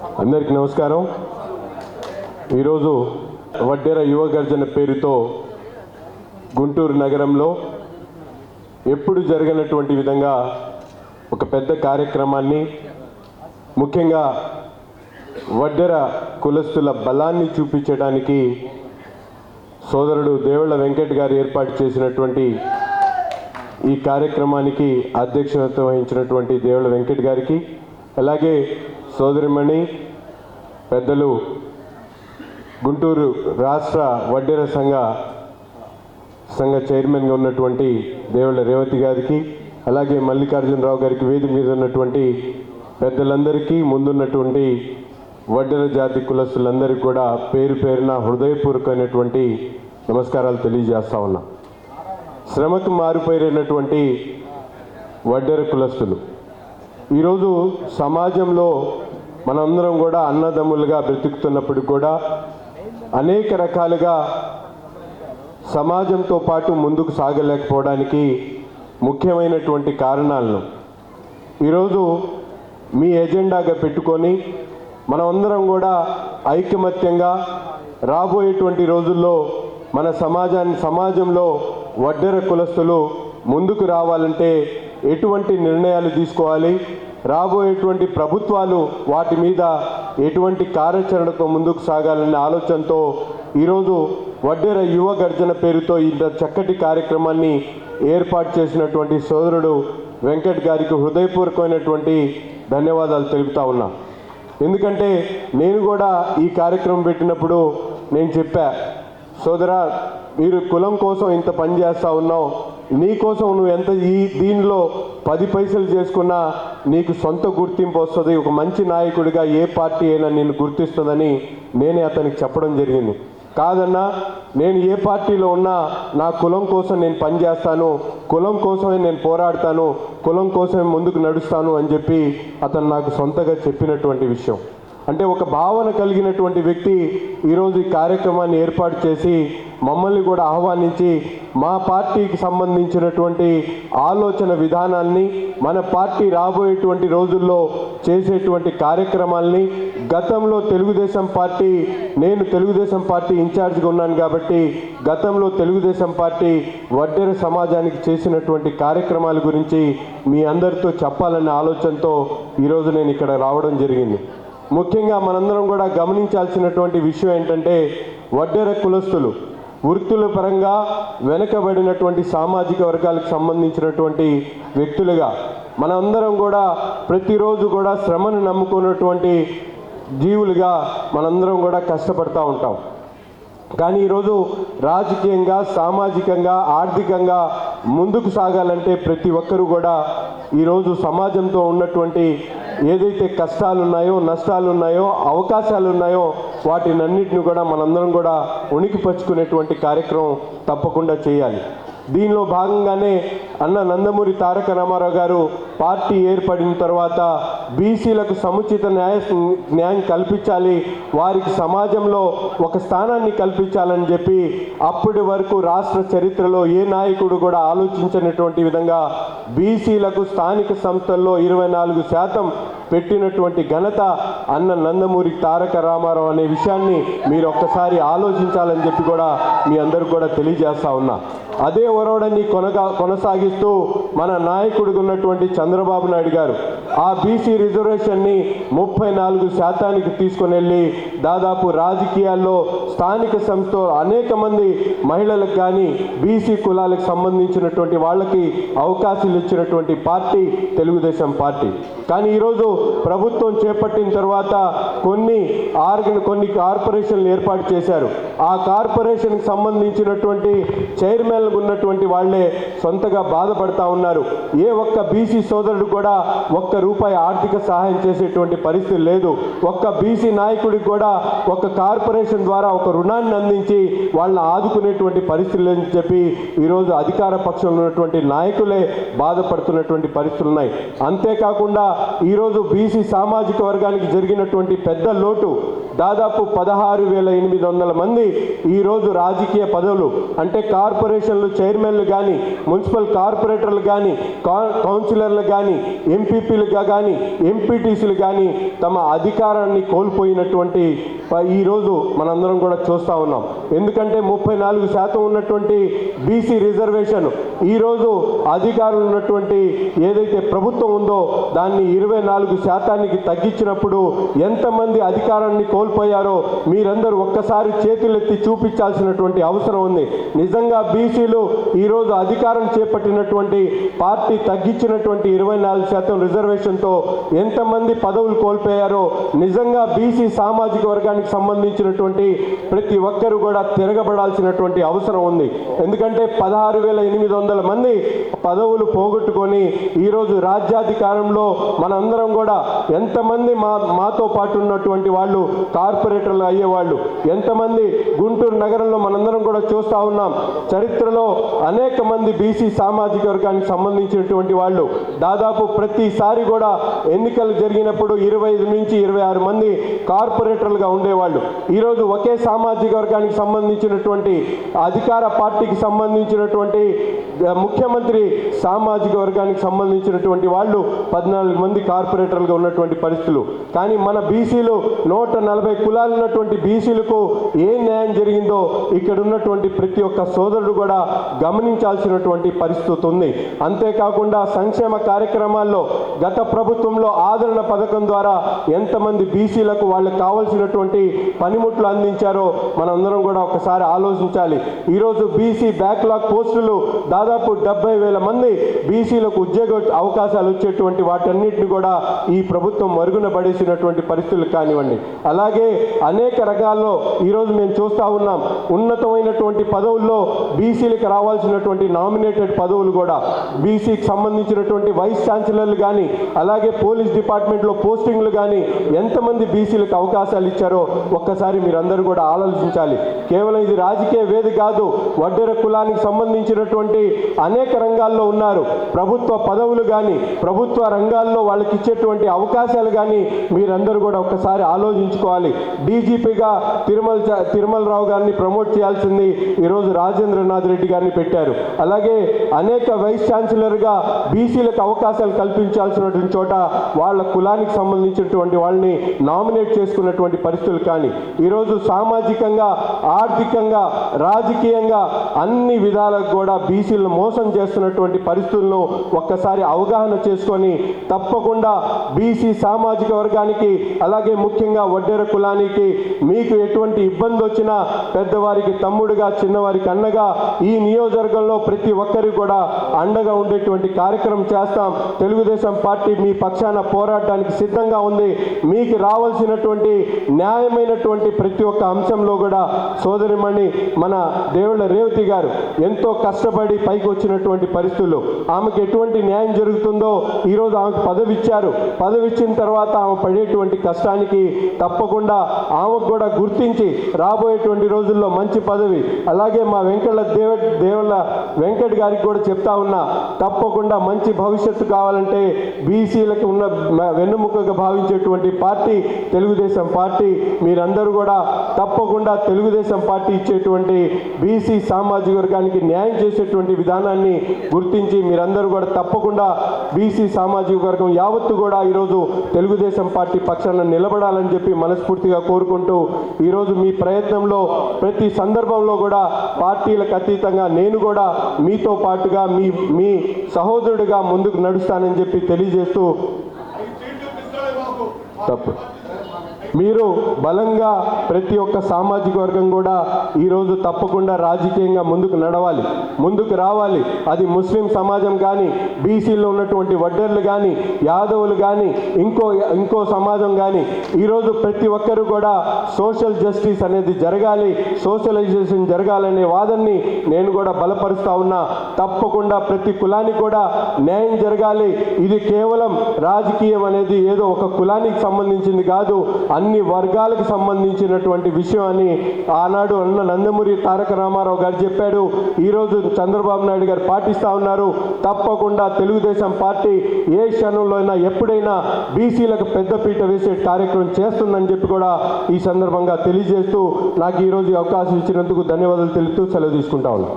అందరికీ నమస్కారం. ఈరోజు వడ్డెర యువ గర్జన పేరుతో గుంటూరు నగరంలో ఎప్పుడు జరగనటువంటి విధంగా ఒక పెద్ద కార్యక్రమాన్ని, ముఖ్యంగా వడ్డెర కులస్తుల బలాన్ని చూపించడానికి సోదరుడు దేవుళ్ళ వెంకట్ గారు ఏర్పాటు చేసినటువంటి ఈ కార్యక్రమానికి అధ్యక్షత వహించినటువంటి దేవుళ్ళ వెంకట్ గారికి, అలాగే సోదరిమణి పెద్దలు గుంటూరు రాష్ట్ర వడ్డెర సంఘ చైర్మన్గా ఉన్నటువంటి దేవుళ్ళ రేవతి గారికి, అలాగే మల్లికార్జునరావు గారికి, వేదిక మీద ఉన్నటువంటి పెద్దలందరికీ, ముందున్నటువంటి వడ్డెర జాతి కులస్తులందరికీ కూడా పేరు పేరున హృదయపూర్వకమైనటువంటి నమస్కారాలు తెలియజేస్తా ఉన్నా. శ్రమకు మారిపోయినటువంటి వడ్డెర కులస్తులు ఈరోజు సమాజంలో మనందరం కూడా అన్నదమ్ములుగా బ్రతుకుతున్నప్పుడు కూడా అనేక రకాలుగా సమాజంతో పాటు ముందుకు సాగలేకపోవడానికి ముఖ్యమైనటువంటి కారణాలను ఈరోజు మీ ఎజెండాగా పెట్టుకొని మనమందరం కూడా ఐకమత్యంగా రాబోయేటువంటి రోజుల్లో మన సమాజంలో వడ్డెర కులస్తులు ముందుకు రావాలంటే ఎటువంటి నిర్ణయాలు తీసుకోవాలి, రాబోయేటువంటి ప్రభుత్వాలు వాటి మీద ఎటువంటి కార్యాచరణతో ముందుకు సాగాలనే ఆలోచనతో ఈరోజు వడ్డెర యువ గర్జన పేరుతో ఇంత చక్కటి కార్యక్రమాన్ని ఏర్పాటు చేసినటువంటి సోదరుడు వెంకట్ గారికి హృదయపూర్వకమైనటువంటి ధన్యవాదాలు తెలుపుతా ఉన్నా. ఎందుకంటే నేను కూడా ఈ కార్యక్రమం పెట్టినప్పుడు నేను చెప్పా, సోదరా మీరు కులం కోసం ఇంత పని చేస్తూ ఉన్నావు, నీ కోసం నువ్వు ఎంత దీనిలో 10 పైసలు చేసుకున్నా నీకు సొంత గుర్తింపు వస్తుంది, ఒక మంచి నాయకుడిగా ఏ పార్టీ అయినా నిన్ను గుర్తిస్తుందని నేనే అతనికి చెప్పడం జరిగింది. కాదన్నా, నేను ఏ పార్టీలో ఉన్నా నా కులం కోసం నేను పనిచేస్తాను, కులం కోసమే నేను పోరాడతాను, కులం కోసమే ముందుకు నడుస్తాను అని చెప్పి అతను నాకు సొంతగా చెప్పినటువంటి విషయం. అంటే ఒక భావన కలిగినటువంటి వ్యక్తి ఈరోజు ఈ కార్యక్రమాన్ని ఏర్పాటు చేసి మమ్మల్ని కూడా ఆహ్వానించి మా పార్టీకి సంబంధించినటువంటి ఆలోచన విధానాన్ని, మన పార్టీ రాబోయేటువంటి రోజుల్లో చేసేటువంటి కార్యక్రమాల్ని, గతంలో నేను తెలుగుదేశం పార్టీ ఇన్ఛార్జ్గా ఉన్నాను కాబట్టి గతంలో తెలుగుదేశం పార్టీ వడ్డెర సమాజానికి చేసినటువంటి కార్యక్రమాల గురించి మీ అందరితో చెప్పాలనే ఆలోచనతో ఈరోజు నేను ఇక్కడ రావడం జరిగింది. ముఖ్యంగా మనందరం కూడా గమనించాల్సినటువంటి విషయం ఏంటంటే, వడ్డెర కులస్తులు వృత్తుల పరంగా వెనుకబడినటువంటి సామాజిక వర్గాలకు సంబంధించినటువంటి వ్యక్తులుగా మనందరం కూడా ప్రతిరోజు కూడా శ్రమను నమ్ముకున్నటువంటి జీవులుగా మనందరం కూడా కష్టపడుతూ ఉంటాం. కానీ ఈరోజు రాజకీయంగా, సామాజికంగా, ఆర్థికంగా ముందుకు సాగాలంటే ప్రతి ఒక్కరూ కూడా ఈరోజు సమాజంతో ఉన్నటువంటి ఏదైతే కష్టాలు ఉన్నాయో, నష్టాలు ఉన్నాయో, అవకాశాలు ఉన్నాయో వాటినన్నిటిని కూడా మనందరం కూడా ఉనికిపరుచుకునేటువంటి కార్యక్రమం తప్పకుండా చేయాలి. దీనిలో భాగంగానే అన్న నందమూరి తారక రామారావు గారు పార్టీ ఏర్పడిన తర్వాత బీసీలకు సముచిత న్యాయం కల్పించాలి, వారికి సమాజంలో ఒక స్థానాన్ని కల్పించాలని చెప్పి అప్పటి వరకు రాష్ట్ర చరిత్రలో ఏ నాయకుడు కూడా ఆలోచించినటువంటి విధంగా బీసీలకు స్థానిక సంస్థల్లో 24% పెట్టినటువంటి ఘనత అన్న నందమూరి తారక రామారావు అనే విషయాన్ని మీరు ఒక్కసారి ఆలోచించాలని చెప్పి కూడా మీ అందరికి కూడా తెలియజేస్తా ఉన్నా. అదే ఒరవడాన్ని కొనసాగిస్తూ మన నాయకుడిగా ఉన్నటువంటి చంద్రబాబు నాయుడు గారు ఆ బీసీ రిజర్వేషన్ని 34% తీసుకొని వెళ్ళి దాదాపు రాజకీయాల్లో స్థానిక సంస్థలో అనేక మంది మహిళలకు కానీ బీసీ కులాలకు సంబంధించినటువంటి వాళ్ళకి అవకాశాలు ఇచ్చినటువంటి పార్టీ తెలుగుదేశం పార్టీ. కానీ ఈరోజు ప్రభుత్వం చేపట్టిన తర్వాత కొన్ని కార్పొరేషన్లు ఏర్పాటు చేశారు. ఆ కార్పొరేషన్కి సంబంధించినటువంటి చైర్మన్ ఉన్నటువంటి వాళ్లే సొంతగా బాధపడతా ఉన్నారు. ఏ ఒక్క బీసీ సోదరుడు కూడా ₹1 ఆర్థిక సహాయం చేసేటువంటి పరిస్థితి లేదు. ఒక్క బీసీ నాయకుడికి కూడా ఒక కార్పొరేషన్ ద్వారా ఒక రుణాన్ని అందించి వాళ్ళని ఆదుకునేటువంటి పరిస్థితులు లేదని చెప్పి ఈరోజు అధికార పక్షంలో ఉన్నటువంటి నాయకులే బాధపడుతున్నటువంటి పరిస్థితులు ఉన్నాయి. అంతేకాకుండా ఈరోజు బీసీ సామాజిక వర్గానికి జరిగినటువంటి పెద్ద లోటు దాదాపు 16,800 మంది ఈరోజు రాజకీయ పదవులు అంటే కార్పొరేషన్లు చైర్మన్లు కానీ, మున్సిపల్ కార్పొరేటర్లు కానీ, కౌన్సిలర్లు కానీ, ఎంపీపీలుగా కానీ, ఎంపీటీసీలు కానీ తమ అధికారాన్ని కోల్పోయినటువంటి ఈరోజు మనందరం కూడా చూస్తూ ఉన్నాం. ఎందుకంటే 34% ఉన్నటువంటి బీసీ రిజర్వేషన్ ఈరోజు అధికారులు ఉన్నటువంటి ఏదైతే ప్రభుత్వం ఉందో దాన్ని 24% తగ్గించినప్పుడు ఎంతమంది అధికారాన్ని కోల్పోయారో మీరందరూ ఒక్కసారి చేతులెత్తి చూపించాల్సినటువంటి అవసరం ఉంది. నిజంగా బీసీలు ఈరోజు అధికారం చేపట్టినటువంటి పార్టీ తగ్గించినటువంటి 24% రిజర్వేషన్తో ఎంతమంది పదవులు కోల్పోయారో నిజంగా బీసీ సామాజిక వర్గానికి సంబంధించినటువంటి ప్రతి ఒక్కరూ కూడా తిరగబడాల్సినటువంటి అవసరం ఉంది. ఎందుకంటే 16,800 మంది పదవులు పోగొట్టుకొని ఈరోజు రాజ్యాధికారంలో మనందరం కూడా ఎంతమంది మాతో పాటు ఉన్నటువంటి వాళ్ళు కార్పొరేటర్లు అయ్యేవాళ్ళు, ఎంతమంది గుంటూరు నగరంలో మనందరం కూడా చూస్తూ ఉన్నాం. చరిత్రలో అనేక మంది బీసీ సామాజిక వర్గానికి సంబంధించినటువంటి వాళ్ళు దాదాపు ప్రతిసారి కూడా ఎన్నికలు జరిగినప్పుడు 25 నుంచి 26 మంది కార్పొరేటర్లుగా ఉండేవాళ్ళు. ఈరోజు ఒకే సామాజిక వర్గానికి సంబంధించినటువంటి అధికార పార్టీకి సంబంధించినటువంటి ముఖ్యమంత్రి సామాజిక వర్గానికి సంబంధించినటువంటి వాళ్ళు 14 మంది కార్పొరేటర్లుగా ఉన్నటువంటి పరిస్థితులు. కానీ మన బీసీలు 140 కులాలు ఉన్నటువంటి బీసీలకు ఏ న్యాయం జరిగిందో ఇక్కడ ఉన్నటువంటి ప్రతి ఒక్క సోదరుడు కూడా గమనించాల్సినటువంటి పరిస్థితి ఉంది. అంతేకాకుండా సంక్షేమ కార్యక్రమాల్లో గత ప్రభుత్వంలో ఆదరణ పథకం ద్వారా ఎంతమంది బీసీలకు వాళ్ళకు కావాల్సినటువంటి పనిముట్లు అందించారో మనందరం కూడా ఒకసారి ఆలోచించాలి. ఈరోజు బీసీ బ్యాక్లాగ్ పోస్టులు దాదాపు 70,000 మంది బీసీలకు ఉద్యోగ అవకాశాలు వచ్చేటువంటి వాటన్నిటిని కూడా ఈ ప్రభుత్వం మరుగున పడేసినటువంటి పరిస్థితులు కానివ్వండి. అలాగే అనేక రకాల్లో ఈరోజు మేము చూస్తూ ఉన్నాం. ఉన్నతమైనటువంటి పదవుల్లో బీసీలకు రావాల్సినటువంటి నామినేటెడ్ పదవులు కూడా బీసీకి సంబంధించినటువంటి వైస్ ఛాన్సలర్లు కానీ, అలాగే పోలీస్ డిపార్ట్మెంట్లో పోస్టింగ్లు కానీ ఎంతమంది బీసీలకు అవకాశాలు ఇచ్చారో ఒక్కసారి మీరందరూ కూడా ఆలోచించాలి. కేవలం ఇది రాజకీయ వేదిక కాదు. వడ్డెర కులానికి సంబంధించినటువంటి అనేక రంగాల్లో ఉన్నారు. ప్రభుత్వ పదవులు కానీ, ప్రభుత్వ రంగాల్లో వాళ్ళకి ఇచ్చేటువంటి అవకాశాలు కానీ మీరందరూ కూడా ఒక్కసారి ఆలోచించుకోవాలి. డీజీపీగా తిరుమల రావు గారిని ప్రమోట్ చేయాల్సింది ఈరోజు రాజేంద్రనాథ్ రెడ్డి గారిని పెట్టారు. అలాగే అనేక వైస్ ఛాన్సలర్గా బీసీలకు అవకాశాలు కల్పించాల్సినటువంటి చోట వాళ్ళ కులానికి సంబంధించినటువంటి వాళ్ళని నామినేట్ చేసుకున్నటువంటి పరిస్థితులు కానీ ఈరోజు సామాజికంగా, ఆర్థికంగా, రాజకీయంగా అన్ని విధాలకు కూడా బీసీలను మోసం చేస్తున్నటువంటి పరిస్థితులను ఒక్కసారి అవగాహన చేసుకొని తప్పకుండా బీసీ సామాజిక వర్గానికి, అలాగే ముఖ్యంగా వడ్డెర కులానికి మీకు ఎటువంటి ఇబ్బంది వచ్చినా పెద్దవారికి తమ్ముడుగా, చిన్నవారికి అన్నగా ఈ నియోజకవర్గంలో ప్రతి ఒక్కరికి కూడా అండగా ఉండేటువంటి కార్యక్రమం చేస్తాం. తెలుగుదేశం పార్టీ మీ పక్షాన పోరాడడానికి సిద్ధంగా ఉంది. మీకు రావాల్సినటువంటి న్యాయమైనటువంటి ప్రతి ఒక్క అంశంలో కూడా సోదరిమణి మన దేవుళ్ళ రేవతి గారు ఎంతో కష్టపడి పైకి వచ్చినటువంటి పరిస్థితులు, ఆమెకు ఎటువంటి న్యాయం జరుగుతుందో ఈరోజు ఆమెకు పదవి ఇచ్చారు. పదవి ఇచ్చిన తర్వాత ఆమె పడేటువంటి కష్టానికి తప్పకుండా ఆమెకు కూడా గుర్తించి రాబోయేటువంటి రోజుల్లో మంచి పదవి, అలాగే మా దేవుళ్ళ వెంకట్ గారికి కూడా చెప్తా ఉన్నా, తప్పకుండా మంచి భవిష్యత్తు కావాలంటే బీసీలకు ఉన్న వెన్నుముకగా భావించేటువంటి పార్టీ తెలుగుదేశం పార్టీ. మీరందరూ కూడా తప్పకుండా తెలుగుదేశం పార్టీ ఇచ్చేటువంటి బీసీ సామాజిక వర్గానికి న్యాయం చేసేటువంటి విధానాన్ని గుర్తించి మీరందరూ కూడా తప్పకుండా బీసీ సామాజిక వర్గం యావత్తు కూడా ఈరోజు తెలుగుదేశం పార్టీ పక్షాన నిలబడాలని చెప్పి మనస్ఫూర్తిగా కోరుకుంటూ ఈరోజు మీ ప్రయత్నంలో ప్రతి సందర్భంలో కూడా పార్టీలకు అతీతంగా నేను కూడా మీతో పాటుగా మీ సహోదరుడిగా ముందుకు నడుస్తానని చెప్పి తెలియజేస్తూ తప్పు మీరు బలంగా ప్రతి ఒక్క సామాజిక వర్గం కూడా ఈరోజు తప్పకుండా రాజకీయంగా ముందుకు నడవాలి, ముందుకు రావాలి. అది ముస్లిం సమాజం కానీ, బీసీలో ఉన్నటువంటి వడ్డర్లు కానీ, యాదవులు కానీ, ఇంకో సమాజం కానీ ఈరోజు ప్రతి ఒక్కరు కూడా సోషల్ జస్టిస్ అనేది జరగాలి, సోషలైజేషన్ జరగాలనే వాదనని నేను కూడా బలపరుస్తా ఉన్నా. తప్పకుండా ప్రతి కులానికి కూడా న్యాయం జరగాలి. ఇది కేవలం రాజకీయం అనేది ఏదో ఒక కులానికి సంబంధించింది కాదు. అన్ని వర్గాలకు సంబంధించినటువంటి విషయం అని ఆనాడు అన్న నందమూరి తారక రామారావు గారు చెప్పాడు. ఈరోజు చంద్రబాబు నాయుడు గారు పాటిస్తూ ఉన్నారు. తప్పకుండా తెలుగుదేశం పార్టీ ఏ క్షణంలో అయినా ఎప్పుడైనా బీసీలకు పెద్దపీట వేసే కార్యక్రమం చేస్తుందని చెప్పి కూడా ఈ సందర్భంగా తెలియజేస్తూ నాకు ఈరోజు అవకాశం ఇచ్చినందుకు ధన్యవాదాలు తెలుపుతూ సెలవు తీసుకుంటా ఉన్నాను.